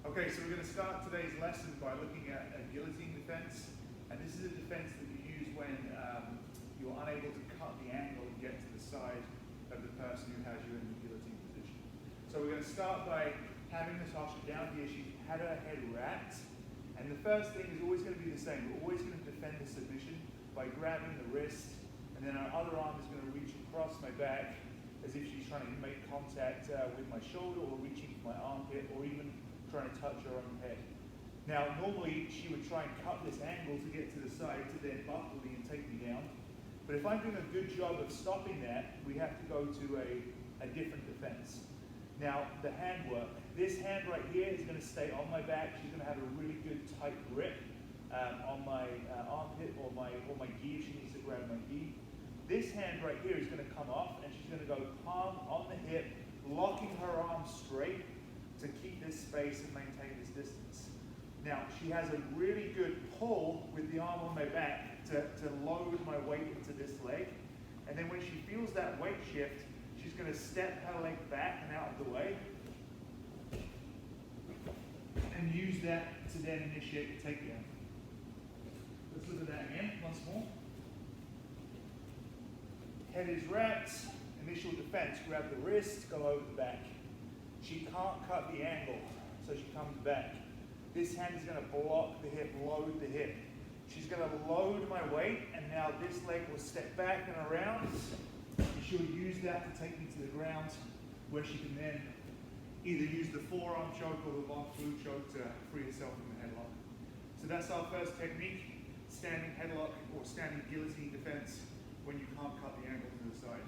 Okay, so we're going to start today's lesson by looking at a guillotine defense. And this is a defense that you use when you're unable to cut the angle and get to the side of the person who has you in the guillotine position. So we're going to start by having Natasha down here. She's had her head wrapped. And the first thing is always going to be the same. We're always going to defend the submission by grabbing the wrist. And then our other arm is going to reach across my back as if she's trying to make contact with my shoulder or reaching for my armpit or even trying to touch her own head. Now, normally she would try and cut this angle to get to the side to then buckle me and take me down. But if I'm doing a good job of stopping that, we have to go to a different defense. Now, the hand work. This hand right here is going to stay on my back. She's going to have a really good tight grip on my armpit or my gi if she needs to grab my gi. This hand right here is going to come off and she's going to go palm on the hip, locking her arm straight to keep this space and maintain this distance. Now, she has a really good pull with the arm on my back to load my weight into this leg. And then when she feels that weight shift, she's going to step her leg back and out of the way and use that to then initiate the takedown. Let's look at that again once more. Head is wrapped, initial defense, grab the wrist, go over the back. She can't cut the angle, so she comes back. This hand is going to block the hip, load the hip. She's going to load my weight, and now this leg will step back and around. And she'll use that to take me to the ground, where she can then either use the forearm choke or the long glute choke to free herself from the headlock. So that's our first technique, standing headlock or standing guillotine defense when you can't cut the angle to the side.